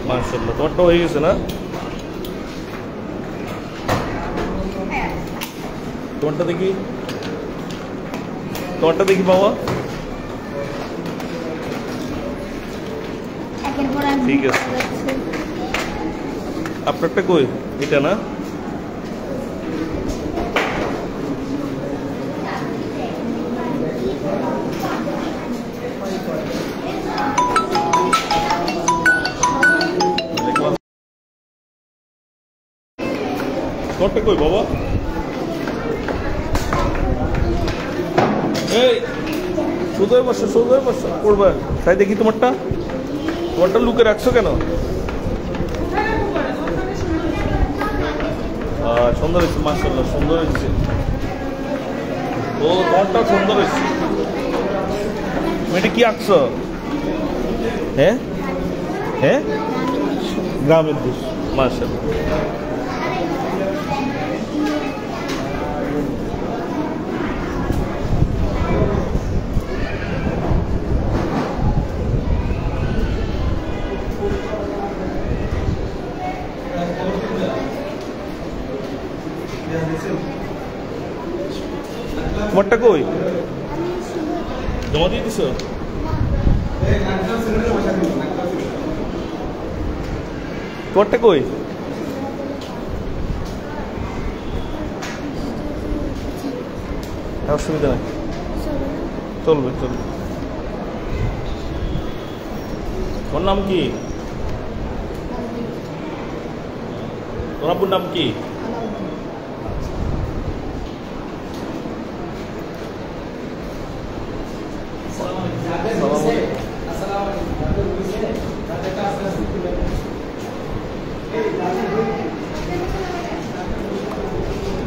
মাশাআল্লাহ, তোমারটা হয়ে গেছে না? তোমারটা দেখি, তোমারটা দেখি বাবা। ঠিক আছে, আপনারটা কই? এটা না? তোমারটা কই বাবা? এই শুধুই বসো করবে তাই দেখি। তোমারটা লুকে রাখছো কেন? সুন্দর হয়েছে মাশাআল্লাহ, সুন্দর হয়েছে। ও তোমারটাও সুন্দর হয়েছে। তুমি এটা কি আঁকছো? হ্যাঁ হ্যাঁ, গ্রামের দেশ, মাশাআল্লাহ। তোমারটা কই? জমা দিয়ে দিছো? তোমারটা কই? অসুবিধা নাই, চলবে। তোর নাম কি? তোর আব্বুর নাম কি?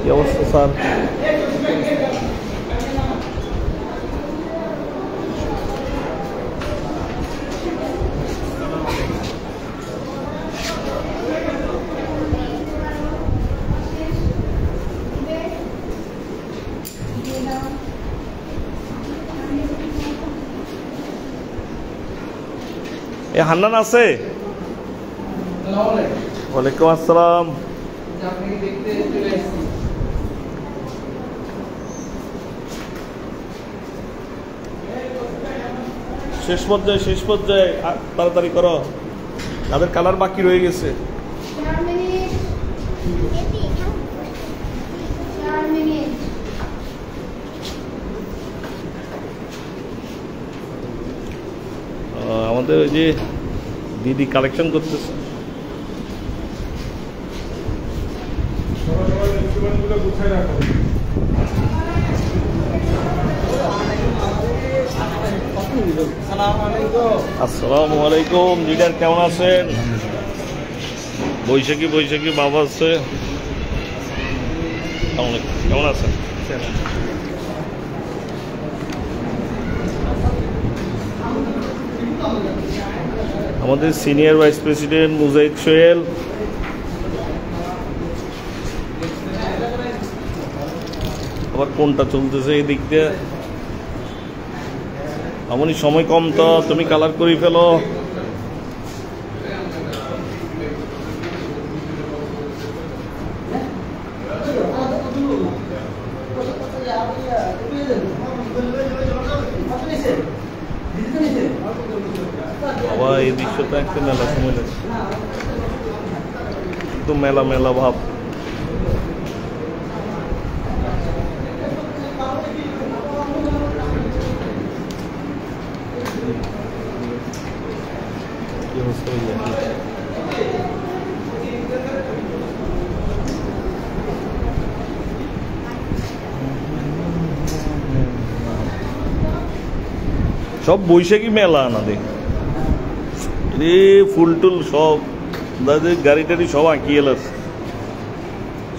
কি অবস্থা স্যার? এ হান্নান আছে? ওয়ালাইকুম আসসালাম। শেষ পর্যায়ে তাড়াতাড়ি করো, তাদের কালার বাকি রয়ে গেছে। আমাদের ওই যে দিদি কালেকশন করতেছে। আসসালামু আলাইকুম লিডার, কেমন আছেন? বৈশাখী বাবা আছে, কেমন আছেন? আমাদের সিনিয়র ভাইস প্রেসিডেন্ট মুজাহিদ সোহেল, আবার কোনটা চলতেছে এই দিক দিয়ে? এমনই সময় কম, তো তুমি কালার করে ফেলো। বাবা এই দৃশ্যটা একটা মেলা সময় লাগে, একদম মেলা ভাব। সব বৈশাখী মেলা না দেখ রে, ফুল টুল সব দাদের গাড়ি টাড়ি সব আঁকি এল,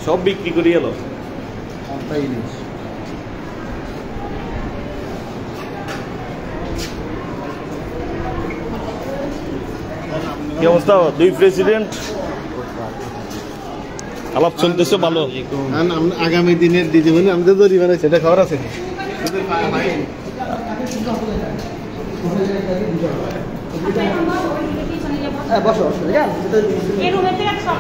সব বিক্রি করি এলো। কি অবস্থা দুই প্রেসিডেন্ট? আলাপ চলতেছে ভালো। আগামী দিনের দিদিমণি আমাদের জরিমানা সেটা খবর আছে। হ্যাঁ বসো বসো ঠিক আছে এই রুমের থেকে সব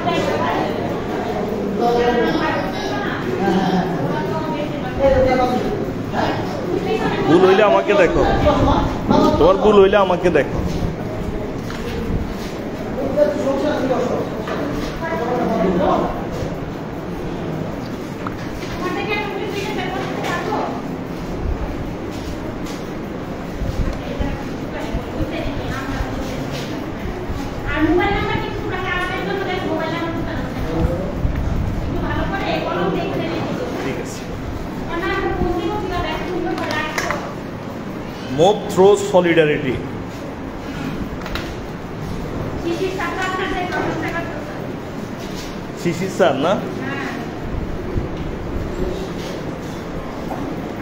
ভুল হইলে আমাকে দেখো, তোমার ভুল হইলে আমাকে দেখো। মোবাইল নাম্বার কিছু টাকা আলাদা জন্য মোবাইল নাম্বার দিতে হবে একটু ভালো করে কলম দেখে নিতে। ঠিক আছে। না আমরা বলতে বলতে ব্যাক সুন্দর করে রাখো। Move through solidarity. শিশির টাকা আছে টাকা করতে। শিশির স্যার না? হ্যাঁ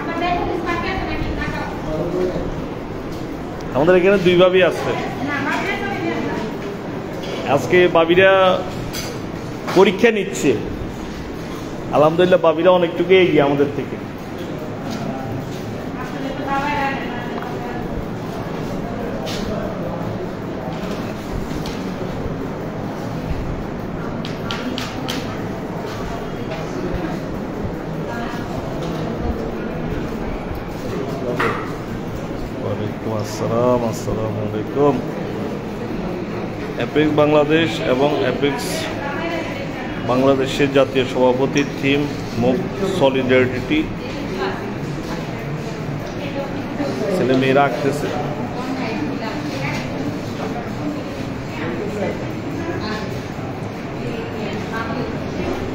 আমাদের পুলিশ পার্কে আছে নাকি টাকা? আমাদের এখানে দুই ভাবি আছে। না আমাদের তো নেই না। আজকে বাবিরা পরীক্ষা নিচ্ছে। আলহামদুলিল্লাহ বাবিরা অনেকটুকু এগিয়ে আমাদের থেকে। আসলে তো বাবা ওয়ালাইকুম আসসালাম, আসসালামু আলাইকুম। অ্যাপেক্স বাংলাদেশ এবং অ্যাপেক্স বাংলাদেশের জাতীয় সভাপতির থিম মুভ সলিডারিটি। ছেলে মেয়েরা আঁকতেছে।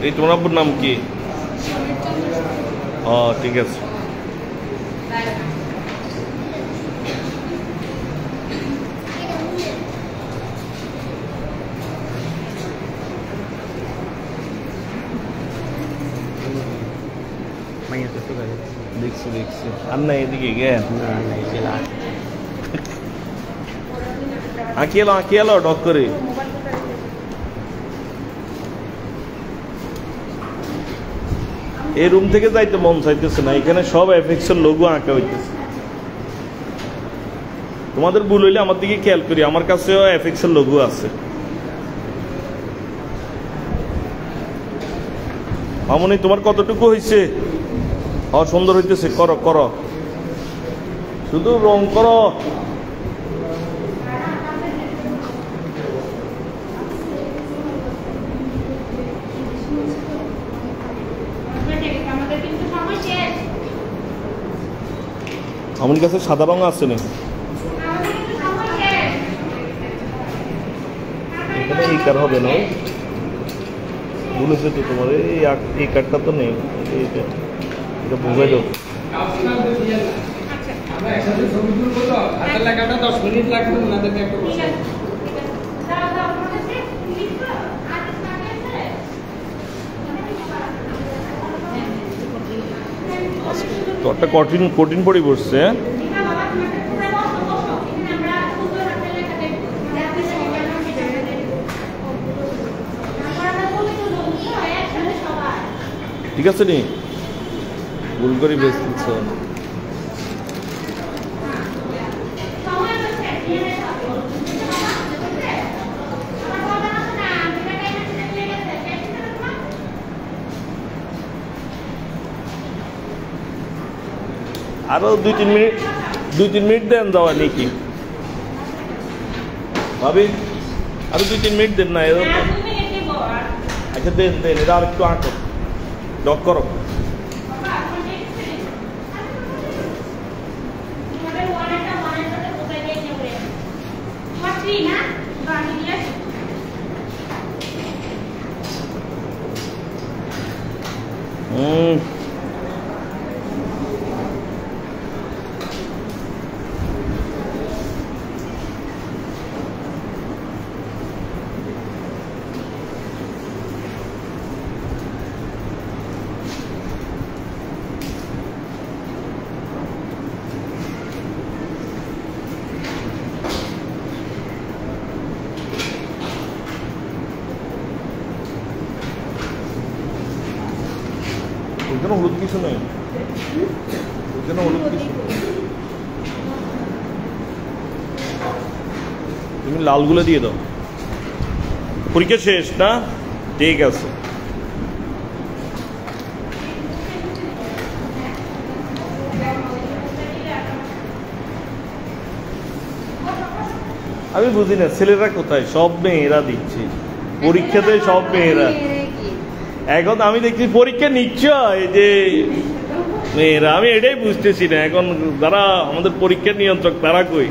এই তোমার আব্বুর নাম কি? ও ঠিক আছে। দেখছি দেখছি আর না এদিকে গে আঁকিয়ে এলো ডক করে। এই রুম থেকে যাইতে মন চাইতেছে না, এখানে সব এফএক্সের লোগো আঁকা হইতেছে। তোমাদের ভুল হইলে আমার দিকে খেয়াল করি, আমার কাছেও এফএক্সের লোগো আছে। মামুনি তোমার কতটুকু হয়েছে? সুন্দর হইতেছে, করো করো, শুধু রং করো। আমাদের কিন্তু সময় শেষ। আমার কাছে সাদা রং আছে না, আমাদের কিন্তু সময় শেষ। এখানে এই কার হবে না, বলেছে তো তোমার এই কার্ডটা তো নেই, এটা বুঝাই দাও। আমরা একসাথে ছবি তুলবো তো হাতের লেখাটা 10 মিনিট লাগবে ওনাদেরকে একটা ঠিক বসে আছে দাও দাও আমাদের লিখো আজ সামনে আছে তো একটা কঠিন কঠিন পড়ে বসছে। দিনা বাবা তোমাকে পুরো বসো বসো এখানে আমরা সুন্দর হাতের লেখা দেখব আপনি সবাই নাম জানা দেব আমরা বলি তো লোক একসাথে সবাই ঠিক আছে নি, ভুল করে বেশ দিচ্ছ। সময় হচ্ছে দিয়ে দাও আমার বাবা না এটা টাইম আছে দিয়ে গেছে আরো 2-3 মিনিট দেন যাওয়া নাকি ভাবি? আরো 2-3 মিনিট দেন না? আচ্ছা দেন দেন, এটা আর একটু আঁকো, ডক করো। ওইখানে হলুদ কিছু নেই, ওইখানে হলুদ কিছু, তুমি লালগুলো দিয়ে দাও। পরীক্ষা শেষ না? ঠিক আছে। আমি বুঝি না ছেলেরা কোথায়, সব মেয়েরা দিচ্ছে পরীক্ষাতে, সব মেয়েরা। এখন আমি দেখছি পরীক্ষা নিশ্চয় যে মেয়েরা, আমি এটাই বুঝতেছি না এখন যারা আমাদের পরীক্ষা নিয়ন্ত্রক তারা কই।